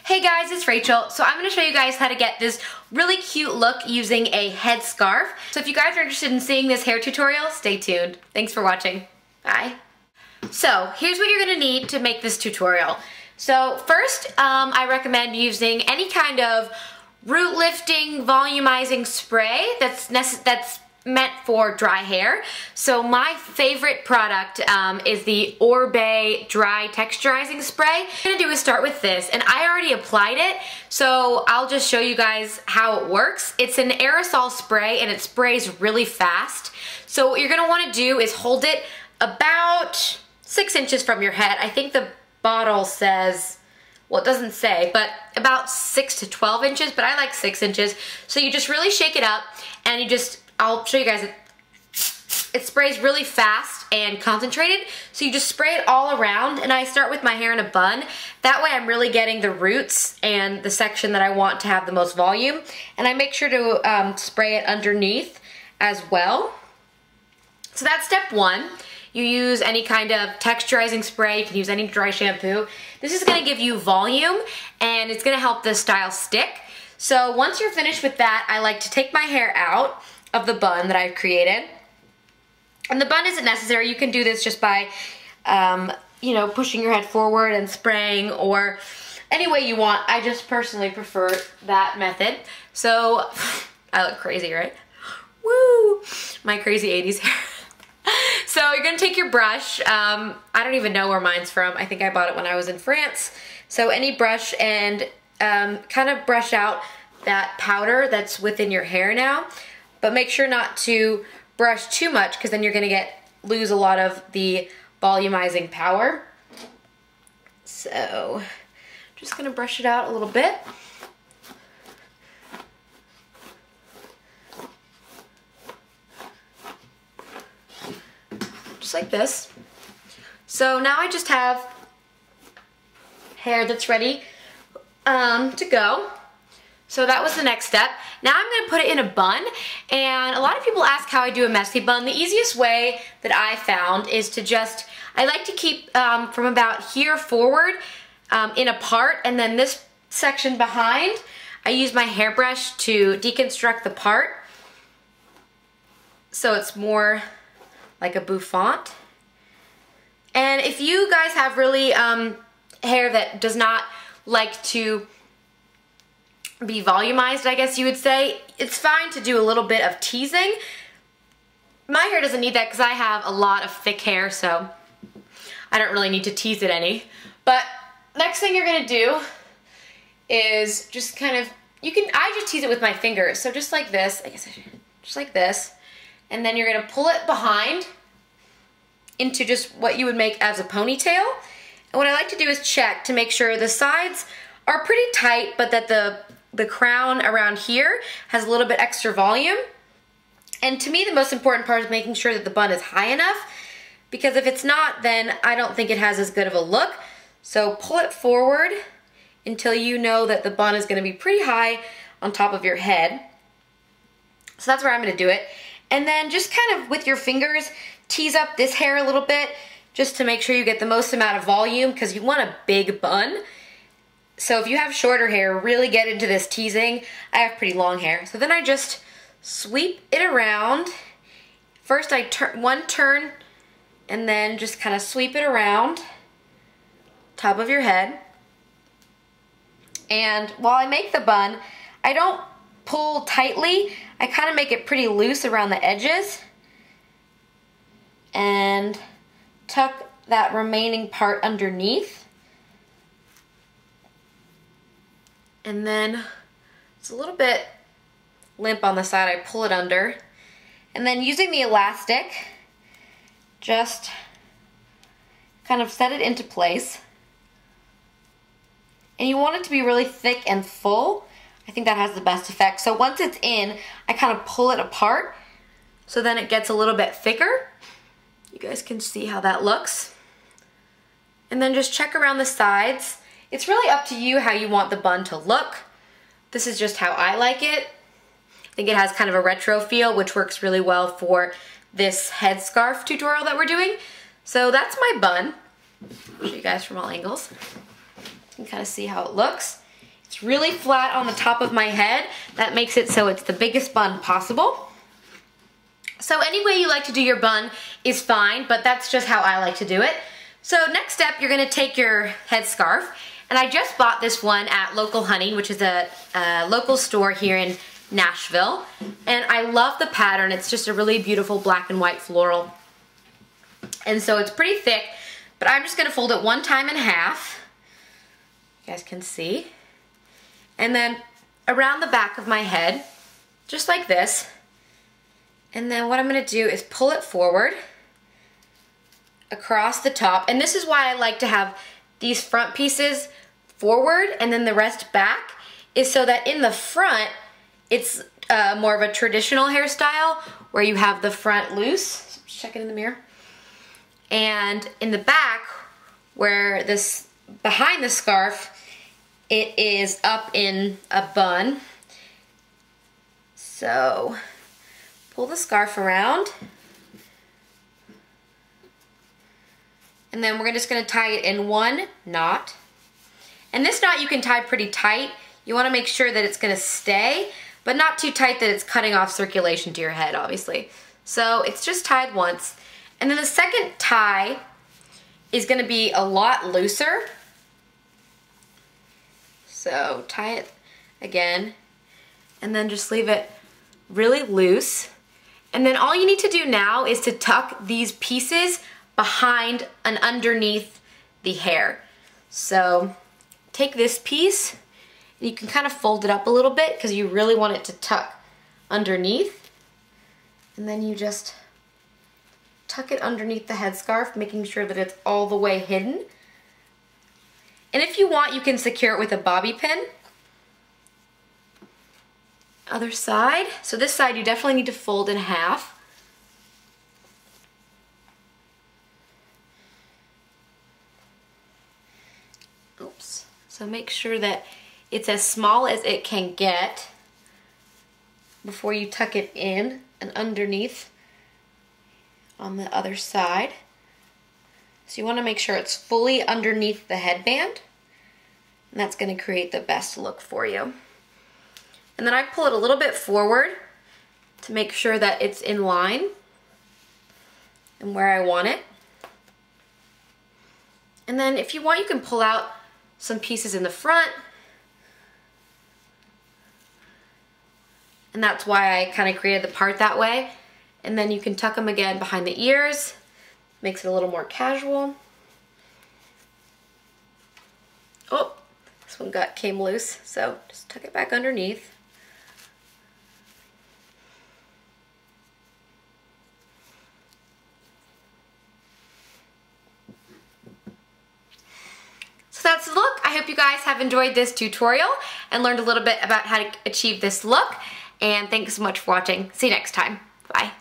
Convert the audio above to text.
Hey guys, it's Rachel. So I'm going to show you guys how to get this really cute look using a headscarf. So if you guys are interested in seeing this hair tutorial, stay tuned. Thanks for watching. Bye. So here's what you're going to need to make this tutorial. So first, I recommend using any kind of root lifting, volumizing spray that's meant for dry hair. So my favorite product is the Orbe Dry Texturizing Spray. What I'm gonna do is start with this, and I already applied it, so I'll just show you guys how it works. It's an aerosol spray, and it sprays really fast. So what you're gonna wanna do is hold it about 6 inches from your head. I think the bottle says, well, it doesn't say, but about 6 to 12 inches, but I like 6 inches. So you just really shake it up, and you just, I'll show you guys, it sprays really fast and concentrated, so you just spray it all around, and I start with my hair in a bun. That way I'm really getting the roots and the section that I want to have the most volume, and I make sure to spray it underneath as well. So that's step one. You use any kind of texturizing spray, you can use any dry shampoo. This is gonna give you volume, and it's gonna help the style stick. So once you're finished with that, I like to take my hair out of the bun that I've created. And the bun isn't necessary. You can do this just by, you know, pushing your head forward and spraying, or any way you want. I just personally prefer that method. So, I look crazy, right? Woo! My crazy 80s hair. So you're gonna take your brush. I don't even know where mine's from. I think I bought it when I was in France. So any brush, and kind of brush out that powder that's within your hair now. But make sure not to brush too much, because then you're gonna lose a lot of the volumizing power. So, just gonna brush it out a little bit. Just like this. So now I just have hair that's ready to go. So that was the next step. Now I'm gonna put it in a bun, and a lot of people ask how I do a messy bun. The easiest way that I found is to just, I like to keep from about here forward in a part, and then this section behind, I use my hairbrush to deconstruct the part so it's more like a bouffant. And if you guys have really hair that does not like to be volumized, I guess you would say, it's fine to do a little bit of teasing. My hair doesn't need that because I have a lot of thick hair, so I don't really need to tease it any. But next thing you're gonna do is just kind of, I just tease it with my fingers, so just like this, I guess I should, just like this, and then you're gonna pull it behind into just what you would make as a ponytail. And what I like to do is check to make sure the sides are pretty tight, but that the crown around here has a little bit extra volume. And to me, the most important part is making sure that the bun is high enough, because if it's not, then I don't think it has as good of a look. So pull it forward until you know that the bun is gonna be pretty high on top of your head. So that's where I'm gonna do it. And then just kind of with your fingers, tease up this hair a little bit, just to make sure you get the most amount of volume, because you want a big bun. So if you have shorter hair, really get into this teasing. I have pretty long hair. So then I just sweep it around. First I turn one turn, and then just kind of sweep it around top of your head. And while I make the bun, I don't pull tightly. I kind of make it pretty loose around the edges. And tuck that remaining part underneath. And then it's a little bit limp on the side, I pull it under. And then using the elastic, just kind of set it into place. And you want it to be really thick and full. I think that has the best effect. So once it's in, I kind of pull it apart, so then it gets a little bit thicker. You guys can see how that looks. And then just check around the sides. It's really up to you how you want the bun to look. This is just how I like it. I think it has kind of a retro feel, which works really well for this headscarf tutorial that we're doing. So that's my bun. I'll show you guys from all angles. You can kind of see how it looks. It's really flat on the top of my head. That makes it so it's the biggest bun possible. So any way you like to do your bun is fine, but that's just how I like to do it. So next step, you're gonna take your headscarf, and I just bought this one at Local Honey, which is a local store here in Nashville, and I love the pattern. It's just a really beautiful black and white floral, and so it's pretty thick, but I'm just gonna fold it one time in half. You guys can see. And then around the back of my head, just like this. And then what I'm gonna do is pull it forward across the top. And this is why I like to have these front pieces forward and then the rest back, is so that in the front, it's more of a traditional hairstyle where you have the front loose. Just check it in the mirror. And in the back, where this, behind the scarf, it is up in a bun. So pull the scarf around, and then we're just gonna tie it in one knot. And this knot you can tie pretty tight. You wanna make sure that it's gonna stay, but not too tight that it's cutting off circulation to your head, obviously. So it's just tied once. And then the second tie is gonna be a lot looser. So tie it again, and then just leave it really loose. And then all you need to do now is to tuck these pieces behind and underneath the hair. So take this piece, and you can kind of fold it up a little bit because you really want it to tuck underneath. And then you just tuck it underneath the headscarf, making sure that it's all the way hidden. And if you want, you can secure it with a bobby pin. Other side. So this side you definitely need to fold in half. Oops. So make sure that it's as small as it can get before you tuck it in and underneath on the other side. So you want to make sure it's fully underneath the headband, and that's going to create the best look for you. And then I pull it a little bit forward to make sure that it's in line and where I want it. And then if you want, you can pull out some pieces in the front. And that's why I kind of created the part that way. And then you can tuck them again behind the ears. Makes it a little more casual. Oh, this one came loose, so just tuck it back underneath. So that's the look. I hope you guys have enjoyed this tutorial and learned a little bit about how to achieve this look. And thanks so much for watching. See you next time. Bye.